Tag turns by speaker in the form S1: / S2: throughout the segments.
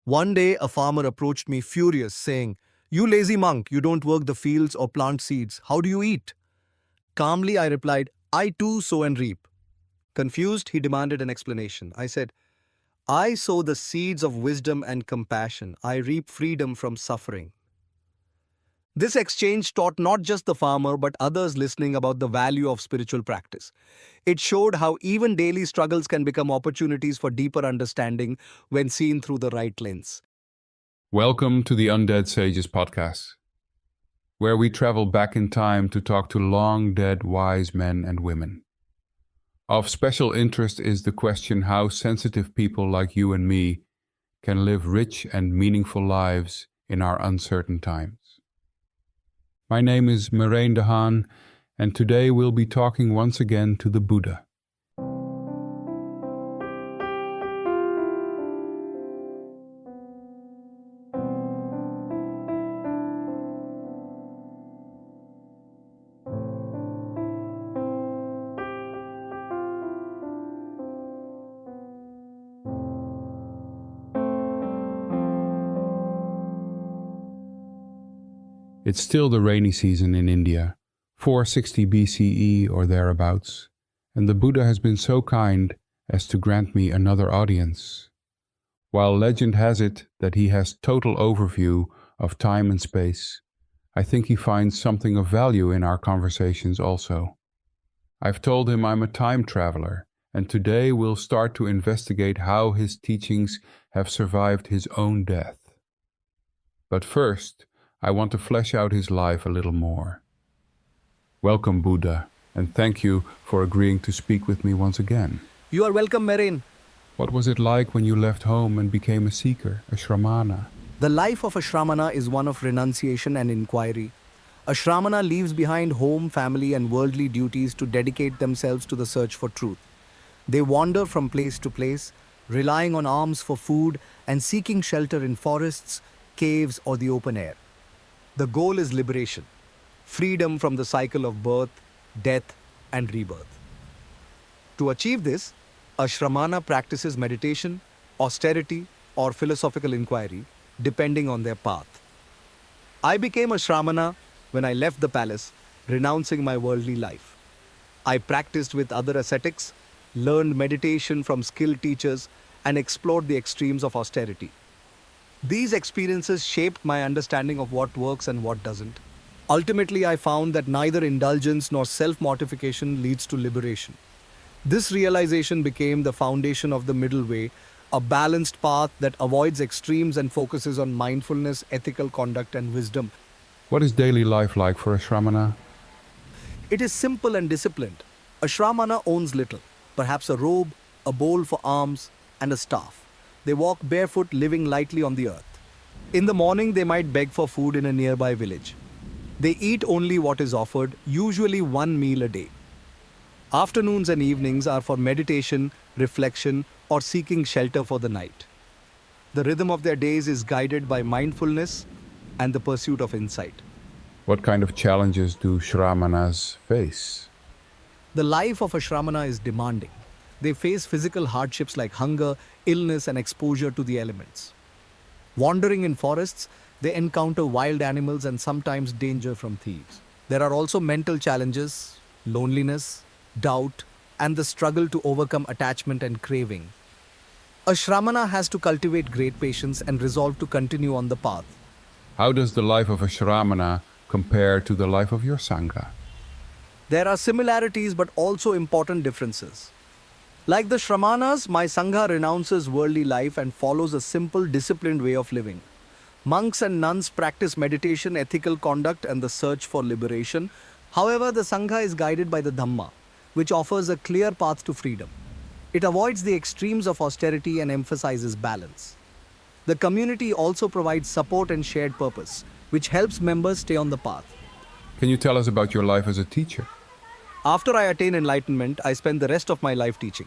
S1: One day, a farmer approached me furious, saying, "You lazy monk, you don't work the fields or plant seeds. How do you eat?" Calmly, I replied, "I too sow and reap." Confused, he demanded an explanation. I said, "I sow the seeds of wisdom and compassion. I reap freedom from suffering." This exchange taught not just the farmer but others listening about the value of spiritual practice. It showed how even daily struggles can become opportunities for deeper understanding when seen through the right lens.
S2: Welcome to the Undead Sages podcast, where we travel back in time to talk to long dead wise men and women. Of special interest is the question how sensitive people like you and me can live rich and meaningful lives in our uncertain times. My name is Merijn de Haen, and today we'll be talking once again to the Buddha. It's still the rainy season in India, 460 BCE or thereabouts, and the Buddha has been so kind as to grant me another audience. While legend has it that he has total overview of time and space, I think he finds something of value in our conversations also. I've told him I'm a time traveler, and today we'll start to investigate how his teachings have survived his own death. But first, I want to flesh out his life a little more. Welcome, Buddha, and thank you for agreeing to speak with me once again.
S1: You are welcome, Merijn.
S2: What was it like when you left home and became a seeker, a shramana?
S1: The life of a shramana is one of renunciation and inquiry. A shramana leaves behind home, family, and worldly duties to dedicate themselves to the search for truth. They wander from place to place, relying on alms for food and seeking shelter in forests, caves, or the open air. The goal is liberation, freedom from the cycle of birth, death, and rebirth. To achieve this, a shramana practices meditation, austerity, or philosophical inquiry, depending on their path. I became a shramana when I left the palace, renouncing my worldly life. I practiced with other ascetics, learned meditation from skilled teachers, and explored the extremes of austerity. These experiences shaped my understanding of what works and what doesn't. Ultimately, I found that neither indulgence nor self-mortification leads to liberation. This realization became the foundation of the middle way, a balanced path that avoids extremes and focuses on mindfulness, ethical conduct, and wisdom.
S2: What is daily life like for a shramana?
S1: It is simple and disciplined. A shramana owns little, perhaps a robe, a bowl for alms, and a staff. They walk barefoot, living lightly on the earth. In the morning, they might beg for food in a nearby village. They eat only what is offered, usually one meal a day. Afternoons and evenings are for meditation, reflection, or seeking shelter for the night. The rhythm of their days is guided by mindfulness and the pursuit of insight.
S2: What kind of challenges do shramanas face?
S1: The life of a shramana is demanding. They face physical hardships like hunger, illness, and exposure to the elements. Wandering in forests, they encounter wild animals and sometimes danger from thieves. There are also mental challenges, loneliness, doubt, and the struggle to overcome attachment and craving. A shramana has to cultivate great patience and resolve to continue on the path.
S2: How does the life of a shramana compare to the life of your sangha?
S1: There are similarities but also important differences. Like the Shramanas, my Sangha renounces worldly life and follows a simple, disciplined way of living. Monks and nuns practice meditation, ethical conduct, and the search for liberation. However, the Sangha is guided by the Dhamma, which offers a clear path to freedom. It avoids the extremes of austerity and emphasizes balance. The community also provides support and shared purpose, which helps members stay on the path.
S2: Can you tell us about your life as a teacher?
S1: After I attain enlightenment, I spend the rest of my life teaching.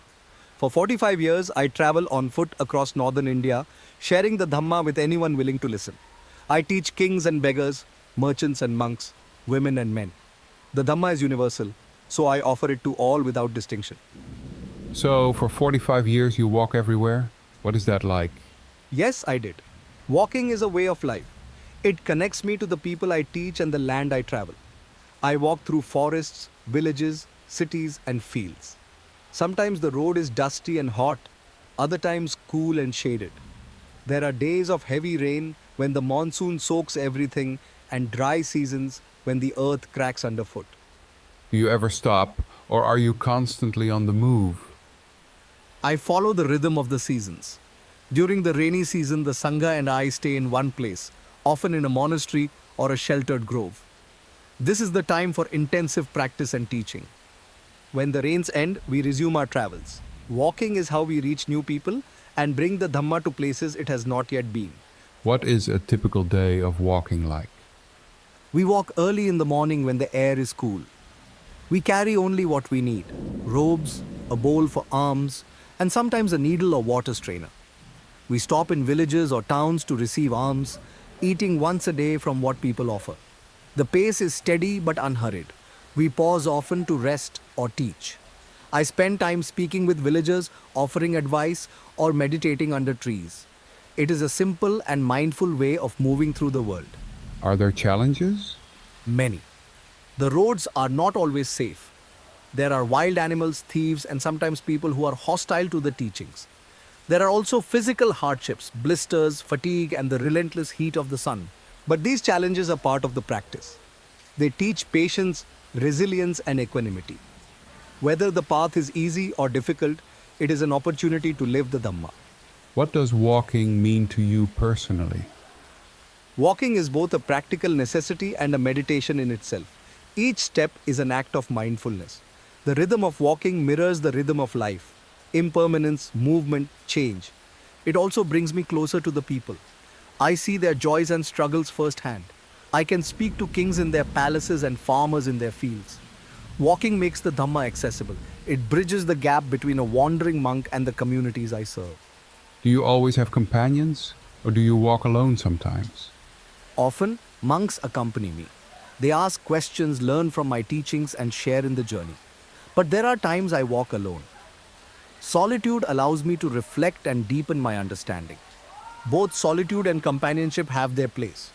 S1: For 45 years, I travel on foot across northern India, sharing the Dhamma with anyone willing to listen. I teach kings and beggars, merchants and monks, women and men. The Dhamma is universal, so I offer it to all without distinction.
S2: So, for 45 years you walk everywhere? What is that like?
S1: Yes, I did. Walking is a way of life. It connects me to the people I teach and the land I travel. I walk through forests, villages, cities, and fields. Sometimes the road is dusty and hot, other times cool and shaded. There are days of heavy rain when the monsoon soaks everything, and dry seasons when the earth cracks underfoot.
S2: Do you ever stop, or are you constantly on the move?
S1: I follow the rhythm of the seasons. During the rainy season, the Sangha and I stay in one place, often in a monastery or a sheltered grove. This is the time for intensive practice and teaching. When the rains end, we resume our travels. Walking is how we reach new people and bring the Dhamma to places it has not yet been.
S2: What is a typical day of walking like?
S1: We walk early in the morning when the air is cool. We carry only what we need: robes, a bowl for alms, and sometimes a needle or water strainer. We stop in villages or towns to receive alms, eating once a day from what people offer. The pace is steady but unhurried. We pause often to rest or teach. I spend time speaking with villagers, offering advice, or meditating under trees. It is a simple and mindful way of moving through the world.
S2: Are there challenges?
S1: Many. The roads are not always safe. There are wild animals, thieves, and sometimes people who are hostile to the teachings. There are also physical hardships, blisters, fatigue, and the relentless heat of the sun. But these challenges are part of the practice. They teach patience, resilience, and equanimity. Whether the path is easy or difficult, it is an opportunity to live the Dhamma.
S2: What does walking mean to you personally?
S1: Walking is both a practical necessity and a meditation in itself. Each step is an act of mindfulness. The rhythm of walking mirrors the rhythm of life: impermanence, movement, change. It also brings me closer to the people. I see their joys and struggles firsthand. I can speak to kings in their palaces and farmers in their fields. Walking makes the Dhamma accessible. It bridges the gap between a wandering monk and the communities I serve.
S2: Do you always have companions, or do you walk alone sometimes?
S1: Often, monks accompany me. They ask questions, learn from my teachings, and share in the journey. But there are times I walk alone. Solitude allows me to reflect and deepen my understanding. Both solitude and companionship have their place.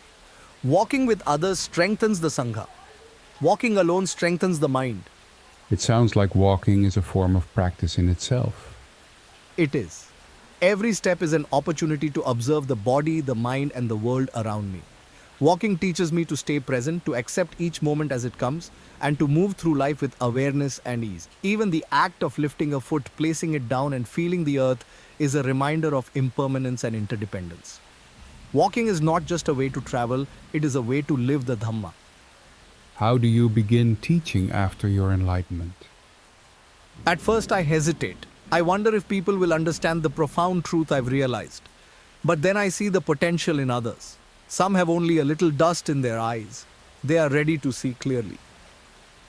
S1: Walking with others strengthens the Sangha. Walking alone strengthens the mind.
S2: It sounds like walking is a form of practice in itself.
S1: It is. Every step is an opportunity to observe the body, the mind, and the world around me. Walking teaches me to stay present, to accept each moment as it comes, and to move through life with awareness and ease. Even the act of lifting a foot, placing it down, and feeling the earth is a reminder of impermanence and interdependence. Walking is not just a way to travel, it is a way to live the Dhamma.
S2: How do you begin teaching after your enlightenment?
S1: At first, I hesitate. I wonder if people will understand the profound truth I've realized. But then I see the potential in others. Some have only a little dust in their eyes. They are ready to see clearly.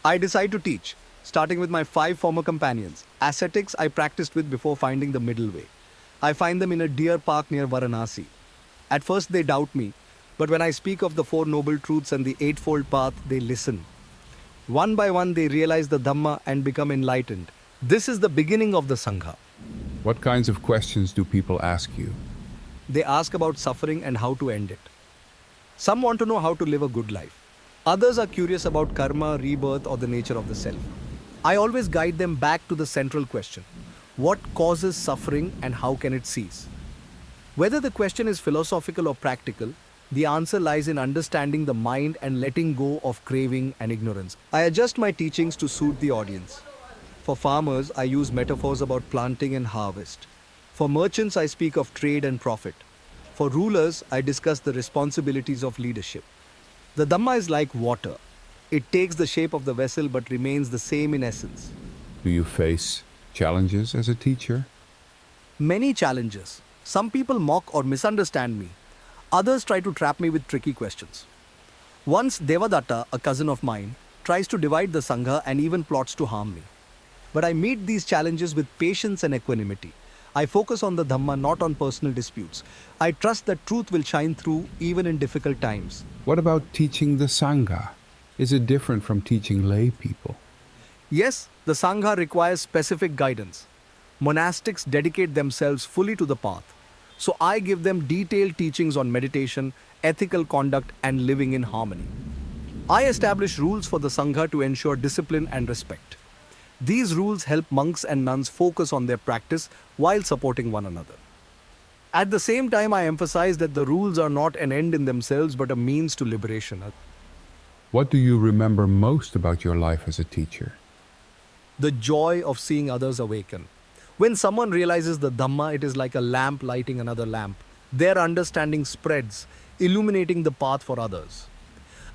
S1: I decide to teach, starting with my 5 former companions. Ascetics I practiced with before finding the middle way. I find them in a deer park near Varanasi. At first they doubt me, but when I speak of the 4 noble truths and the eightfold path, they listen. One by one they realize the Dhamma and become enlightened. This is the beginning of the Sangha.
S2: What kinds of questions do people ask you?
S1: They ask about suffering and how to end it. Some want to know how to live a good life. Others are curious about karma, rebirth, or the nature of the self. I always guide them back to the central question: what causes suffering and how can it cease? Whether the question is philosophical or practical, the answer lies in understanding the mind and letting go of craving and ignorance. I adjust my teachings to suit the audience. For farmers, I use metaphors about planting and harvest. For merchants, I speak of trade and profit. For rulers, I discuss the responsibilities of leadership. The Dhamma is like water. It takes the shape of the vessel but remains the same in essence.
S2: Do you face challenges as a teacher?
S1: Many challenges. Some people mock or misunderstand me. Others try to trap me with tricky questions. Once Devadatta, a cousin of mine, tries to divide the Sangha and even plots to harm me. But I meet these challenges with patience and equanimity. I focus on the Dhamma, not on personal disputes. I trust that truth will shine through even in difficult times.
S2: What about teaching the Sangha? Is it different from teaching lay people?
S1: Yes, the Sangha requires specific guidance. Monastics dedicate themselves fully to the path. So I give them detailed teachings on meditation, ethical conduct, and living in harmony. I establish rules for the Sangha to ensure discipline and respect. These rules help monks and nuns focus on their practice while supporting one another. At the same time, I emphasize that the rules are not an end in themselves but a means to liberation.
S2: What do you remember most about your life as a teacher?
S1: The joy of seeing others awaken. When someone realizes the Dhamma, it is like a lamp lighting another lamp. Their understanding spreads, illuminating the path for others.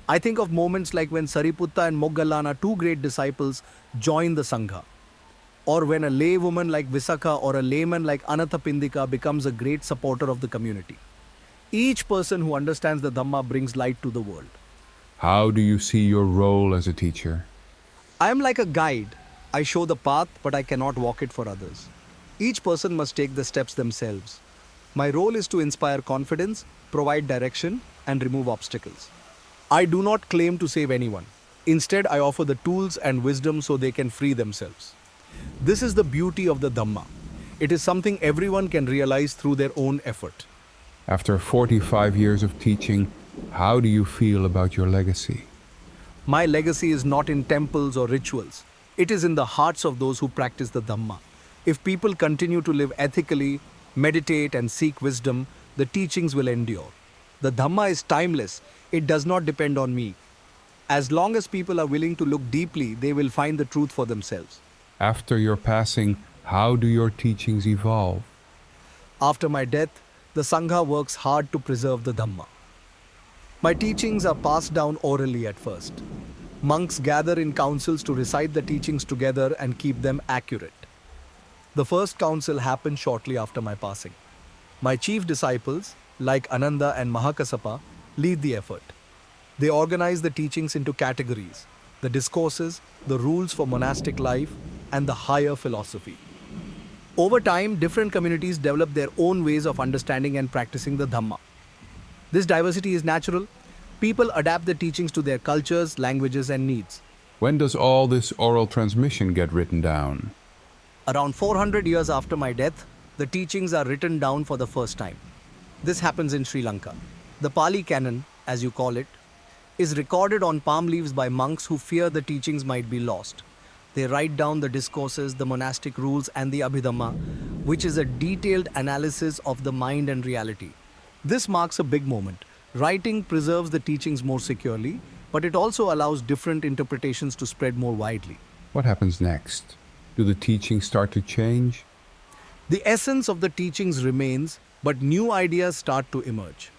S1: I think of moments like when Sariputta and Moggallana, two great disciples, join the Sangha. Or when a laywoman like Visakha or a layman like Anathapindika becomes a great supporter of the community. Each person who understands the Dhamma brings light to the world.
S2: How do you see your role as a teacher?
S1: I am like a guide. I show the path, but I cannot walk it for others. Each person must take the steps themselves. My role is to inspire confidence, provide direction, and remove obstacles. I do not claim to save anyone. Instead, I offer the tools and wisdom so they can free themselves. This is the beauty of the Dhamma. It is something everyone can realize through their own effort.
S2: After 45 years of teaching, how do you feel about your legacy?
S1: My legacy is not in temples or rituals. It is in the hearts of those who practice the Dhamma. If people continue to live ethically, meditate, and seek wisdom, the teachings will endure. The Dhamma is timeless. It does not depend on me. As long as people are willing to look deeply, they will find the truth for themselves.
S2: After your passing, how do your teachings evolve?
S1: After my death, the Sangha works hard to preserve the Dhamma. My teachings are passed down orally at first. Monks gather in councils to recite the teachings together and keep them accurate. The first council happened shortly after my passing. My chief disciples, like Ananda and Mahakasapa, lead the effort. They organize the teachings into categories: the discourses, the rules for monastic life, and the higher philosophy. Over time, different communities develop their own ways of understanding and practicing the Dhamma. This diversity is natural. People adapt the teachings to their cultures, languages, and needs.
S2: When does all this oral transmission get written down?
S1: Around 400 years after my death, the teachings are written down for the first time. This happens in Sri Lanka. The Pali Canon, as you call it, is recorded on palm leaves by monks who fear the teachings might be lost. They write down the discourses, the monastic rules, and the Abhidhamma, which is a detailed analysis of the mind and reality. This marks a big moment. Writing preserves the teachings more securely, but it also allows different interpretations to spread more widely.
S2: What happens next? Do the teachings start to change?
S1: The essence of the teachings remains, but new ideas start to emerge.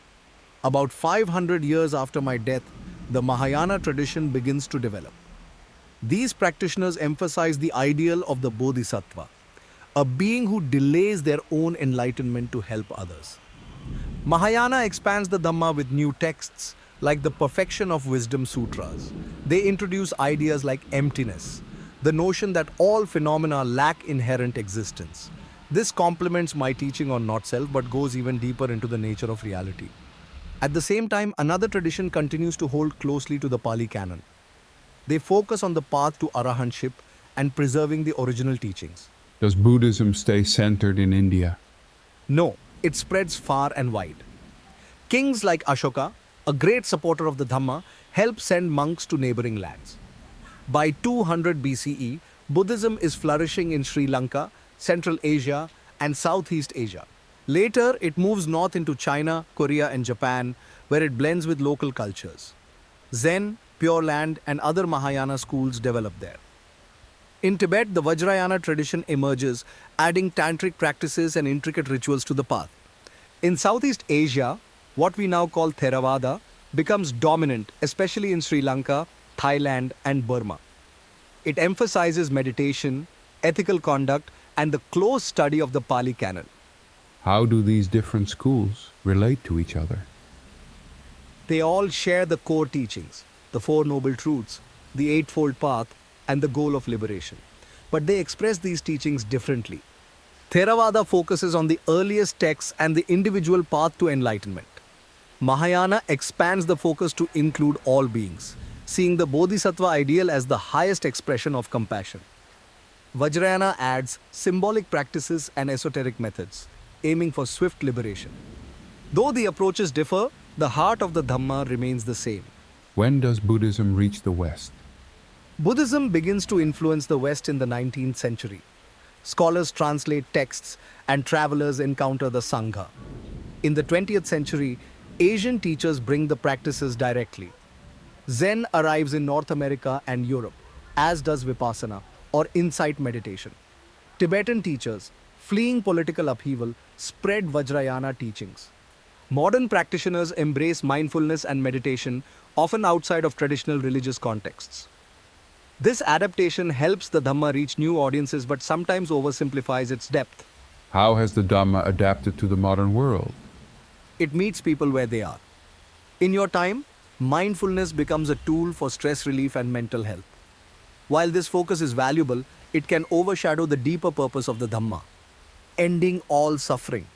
S1: About 500 years after my death, the Mahayana tradition begins to develop. These practitioners emphasize the ideal of the Bodhisattva, a being who delays their own enlightenment to help others. Mahayana expands the Dhamma with new texts like the Perfection of Wisdom Sutras. They introduce ideas like emptiness, the notion that all phenomena lack inherent existence. This complements my teaching on not self but goes even deeper into the nature of reality. At the same time, another tradition continues to hold closely to the Pali Canon. They focus on the path to arahantship and preserving the original teachings.
S2: Does Buddhism stay centered in India?
S1: No, it spreads far and wide. Kings like Ashoka, a great supporter of the Dhamma, helped send monks to neighboring lands. By 200 BCE, Buddhism is flourishing in Sri Lanka, Central Asia, and Southeast Asia. Later, it moves north into China, Korea, and Japan, where it blends with local cultures. Zen, Pure Land, and other Mahayana schools develop there. In Tibet, the Vajrayana tradition emerges, adding tantric practices and intricate rituals to the path. In Southeast Asia, what we now call Theravada becomes dominant, especially in Sri Lanka, Thailand, and Burma. It emphasizes meditation, ethical conduct, and the close study of the Pali Canon.
S2: How do these different schools relate to each other?
S1: They all share the core teachings, the Four Noble Truths, the Eightfold Path, and the goal of liberation. But they express these teachings differently. Theravada focuses on the earliest texts and the individual path to enlightenment. Mahayana expands the focus to include all beings, seeing the Bodhisattva ideal as the highest expression of compassion. Vajrayana adds symbolic practices and esoteric methods. aiming for swift liberation. Though the approaches differ, the heart of the Dhamma remains the same.
S2: When does Buddhism reach the West?
S1: Buddhism begins to influence the West in the 19th century. Scholars translate texts and travelers encounter the Sangha. In the 20th century, Asian teachers bring the practices directly. Zen arrives in North America and Europe, as does Vipassana, or insight meditation. Tibetan teachers, fleeing political upheaval, spread Vajrayana teachings. Modern practitioners embrace mindfulness and meditation, often outside of traditional religious contexts. This adaptation helps the Dhamma reach new audiences but sometimes oversimplifies its depth.
S2: How has the Dhamma adapted to the modern world?
S1: It meets people where they are. In your time, mindfulness becomes a tool for stress relief and mental health. While this focus is valuable, it can overshadow the deeper purpose of the Dhamma, ending all suffering.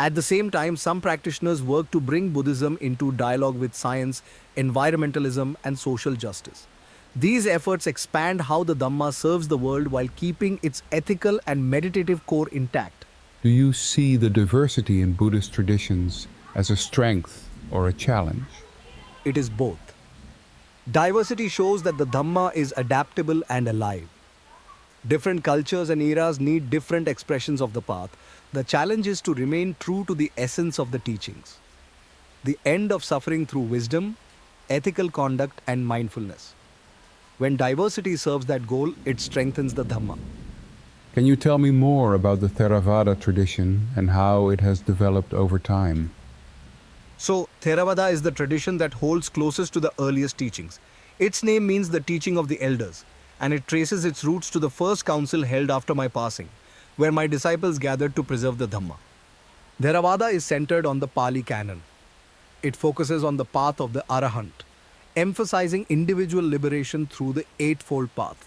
S1: At the same time, some practitioners work to bring Buddhism into dialogue with science, environmentalism, and social justice. These efforts expand how the Dhamma serves the world while keeping its ethical and meditative core intact.
S2: Do you see the diversity in Buddhist traditions as a strength or a challenge?
S1: It is both. Diversity shows that the Dhamma is adaptable and alive. Different cultures and eras need different expressions of the path. The challenge is to remain true to the essence of the teachings. The end of suffering through wisdom, ethical conduct, and mindfulness. When diversity serves that goal, it strengthens the Dhamma.
S2: Can you tell me more about the Theravada tradition and how it has developed over time?
S1: So, Theravada is the tradition that holds closest to the earliest teachings. Its name means the teaching of the elders, and it traces its roots to the first council held after my passing, where my disciples gathered to preserve the Dhamma. Theravada is centered on the Pali Canon. It focuses on the path of the Arahant, emphasizing individual liberation through the Eightfold Path.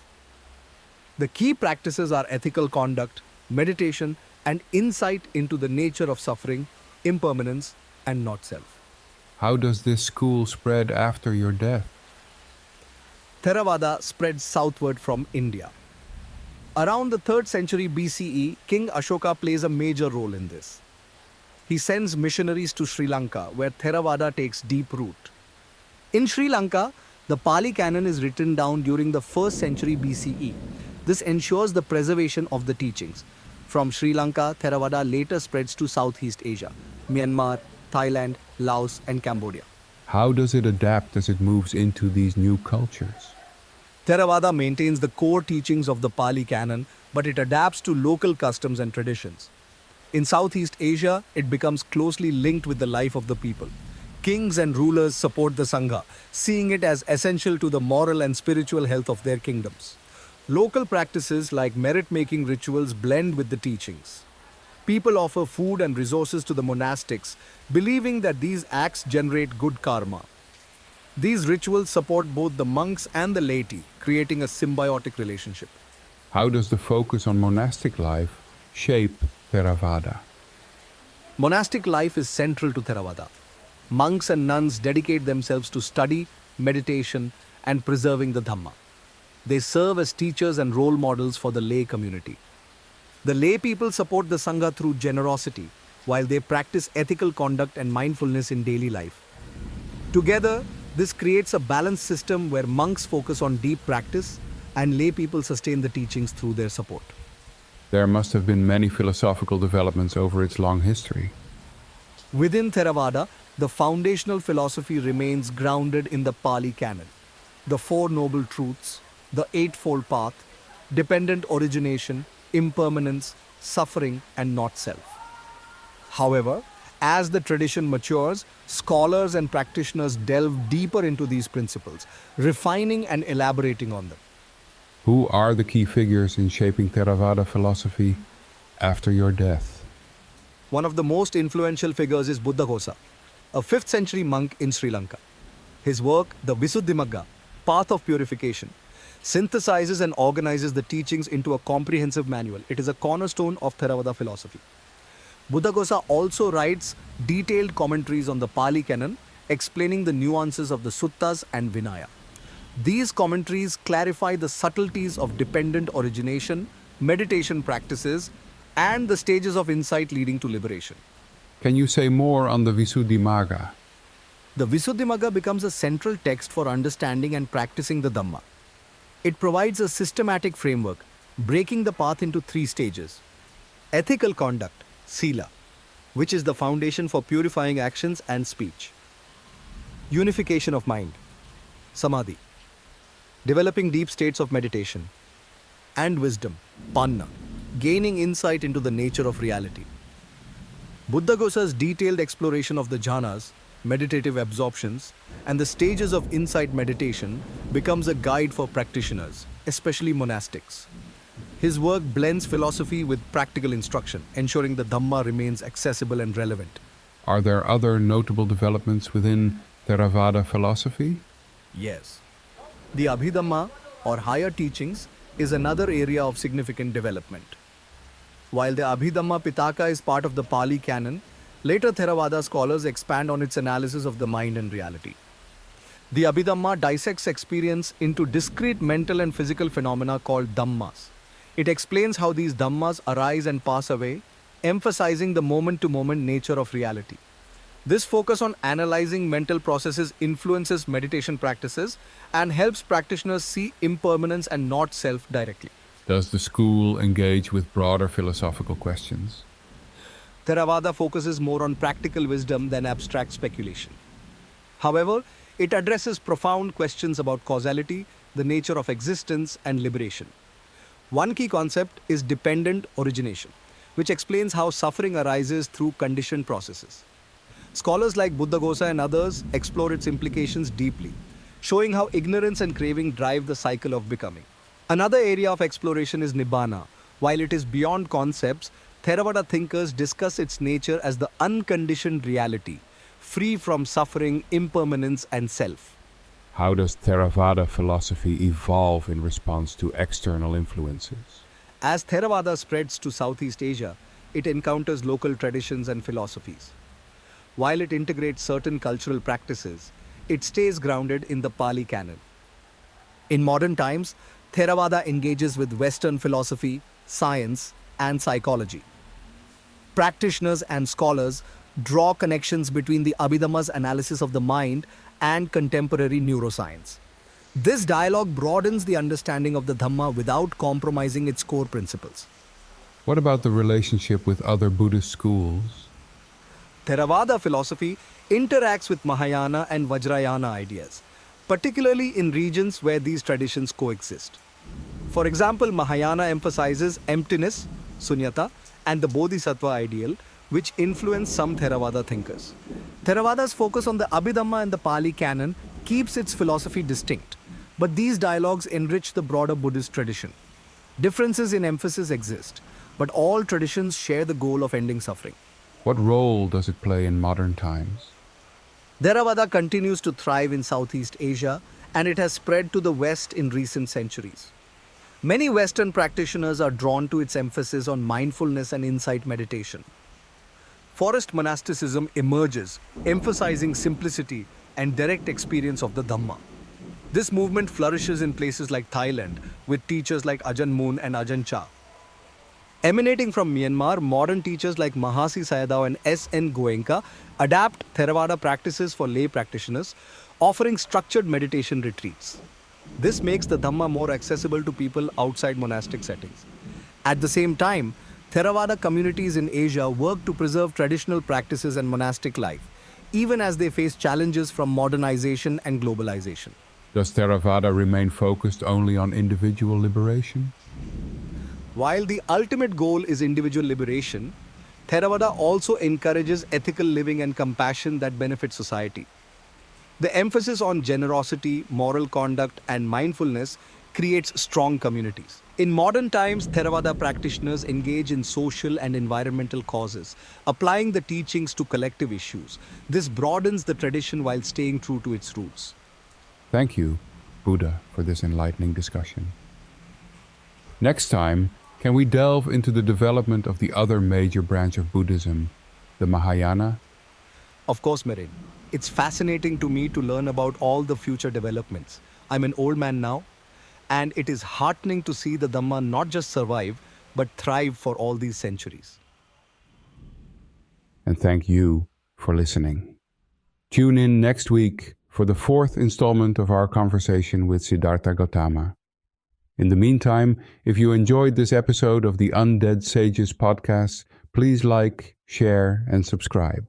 S1: The key practices are ethical conduct, meditation, and insight into the nature of suffering, impermanence, and not self.
S2: How does this school spread after your death?
S1: Theravada spread southward from India. Around the 3rd century BCE, King Ashoka plays a major role in this. He sends missionaries to Sri Lanka, where Theravada takes deep root. In Sri Lanka, the Pali Canon is written down during the 1st century BCE. This ensures the preservation of the teachings. From Sri Lanka, Theravada later spreads to Southeast Asia, Myanmar, Thailand, Laos, and Cambodia.
S2: How does it adapt as it moves into these new cultures?
S1: Theravada maintains the core teachings of the Pali Canon, but it adapts to local customs and traditions. In Southeast Asia, it becomes closely linked with the life of the people. Kings and rulers support the Sangha, seeing it as essential to the moral and spiritual health of their kingdoms. Local practices like merit-making rituals blend with the teachings. People offer food and resources to the monastics, believing that these acts generate good karma. These rituals support both the monks and the laity, creating a symbiotic relationship.
S2: How does the focus on monastic life shape Theravada?
S1: Monastic life is central to Theravada. Monks and nuns dedicate themselves to study, meditation, and preserving the Dhamma. They serve as teachers and role models for the lay community. The lay people support the Sangha through generosity, while they practice ethical conduct and mindfulness in daily life. Together, this creates a balanced system where monks focus on deep practice and lay people sustain the teachings through their support.
S2: There must have been many philosophical developments over its long history.
S1: Within Theravada, the foundational philosophy remains grounded in the Pali Canon. The Four Noble Truths, the Eightfold Path, dependent origination, impermanence, suffering, and not self. However, as the tradition matures, scholars and practitioners delve deeper into these principles, refining and elaborating on them.
S2: Who are the key figures in shaping Theravada philosophy after your death?
S1: One of the most influential figures is Buddhaghosa, a 5th century monk in Sri Lanka. His work, the Visuddhimagga, Path of Purification, synthesizes and organizes the teachings into a comprehensive manual. It is a cornerstone of Theravada philosophy. Buddhaghosa also writes detailed commentaries on the Pali Canon, explaining the nuances of the suttas and Vinaya. These commentaries clarify the subtleties of dependent origination, meditation practices, and the stages of insight leading to liberation.
S2: Can you say more on the Visuddhimagga?
S1: The Visuddhimagga becomes a central text for understanding and practicing the Dhamma. It provides a systematic framework, breaking the path into three stages. Ethical conduct, Sila, which is the foundation for purifying actions and speech. Unification of mind, Samadhi, developing deep states of meditation. And wisdom, Panna, gaining insight into the nature of reality. Buddhaghosa's detailed exploration of the jhanas, meditative absorptions, and the stages of insight meditation becomes a guide for practitioners, especially monastics. His work blends philosophy with practical instruction, ensuring the Dhamma remains accessible and relevant.
S2: Are there other notable developments within Theravada philosophy?
S1: Yes. The Abhidhamma, or higher teachings, is another area of significant development. While the Abhidhamma Pitaka is part of the Pali canon, later Theravada scholars expand on its analysis of the mind and reality. The Abhidhamma dissects experience into discrete mental and physical phenomena called Dhammas. It explains how these Dhammas arise and pass away, emphasizing the moment-to-moment nature of reality. This focus on analyzing mental processes influences meditation practices and helps practitioners see impermanence and not self directly.
S2: Does the school engage with broader philosophical questions?
S1: Theravada focuses more on practical wisdom than abstract speculation. However, it addresses profound questions about causality, the nature of existence, and liberation. One key concept is dependent origination, which explains how suffering arises through conditioned processes. Scholars like Buddhaghosa and others explore its implications deeply, showing how ignorance and craving drive the cycle of becoming. Another area of exploration is Nibbana. While it is beyond concepts, Theravada thinkers discuss its nature as the unconditioned reality, free from suffering, impermanence, and self.
S2: How does Theravada philosophy evolve in response to external influences?
S1: As Theravada spreads to Southeast Asia, it encounters local traditions and philosophies. While it integrates certain cultural practices, it stays grounded in the Pali canon. In modern times, Theravada engages with Western philosophy, science, and psychology. Practitioners and scholars draw connections between the Abhidhamma's analysis of the mind and contemporary neuroscience. This dialogue broadens the understanding of the Dhamma without compromising its core principles.
S2: What about the relationship with other Buddhist schools?
S1: Theravada philosophy interacts with Mahayana and Vajrayana ideas, particularly in regions where these traditions coexist. For example, Mahayana emphasizes emptiness, sunyata, and the Bodhisattva ideal, which influence some Theravada thinkers. Theravada's focus on the Abhidhamma and the Pali canon keeps its philosophy distinct, but these dialogues enrich the broader Buddhist tradition. Differences in emphasis exist, but all traditions share the goal of ending suffering.
S2: What role does it play in modern times?
S1: Theravada continues to thrive in Southeast Asia, and it has spread to the West in recent centuries. Many Western practitioners are drawn to its emphasis on mindfulness and insight meditation. Forest monasticism emerges, emphasizing simplicity and direct experience of the Dhamma. This movement flourishes in places like Thailand, with teachers like Ajahn Mun and Ajahn Chah. Emanating from Myanmar, modern teachers like Mahasi Sayadaw and S.N. Goenka adapt Theravada practices for lay practitioners, offering structured meditation retreats. This makes the Dhamma more accessible to people outside monastic settings. At the same time, Theravada communities in Asia work to preserve traditional practices and monastic life, even as they face challenges from modernization and globalization.
S2: Does Theravada remain focused only on individual liberation?
S1: While the ultimate goal is individual liberation, Theravada also encourages ethical living and compassion that benefit society. The emphasis on generosity, moral conduct, and mindfulness creates strong communities. In modern times, Theravada practitioners engage in social and environmental causes, applying the teachings to collective issues. This broadens the tradition while staying true to its roots.
S2: Thank you, Buddha, for this enlightening discussion. Next time, can we delve into the development of the other major branch of Buddhism, the Mahayana?
S1: Of course, Merijn. It's fascinating to me to learn about all the future developments. I'm an old man now, and it is heartening to see the Dhamma not just survive, but thrive for all these centuries.
S2: And thank you for listening. Tune in next week for the 4th installment of our conversation with Siddhartha Gautama. In the meantime, if you enjoyed this episode of the Undead Sages podcast, please like, share, and subscribe.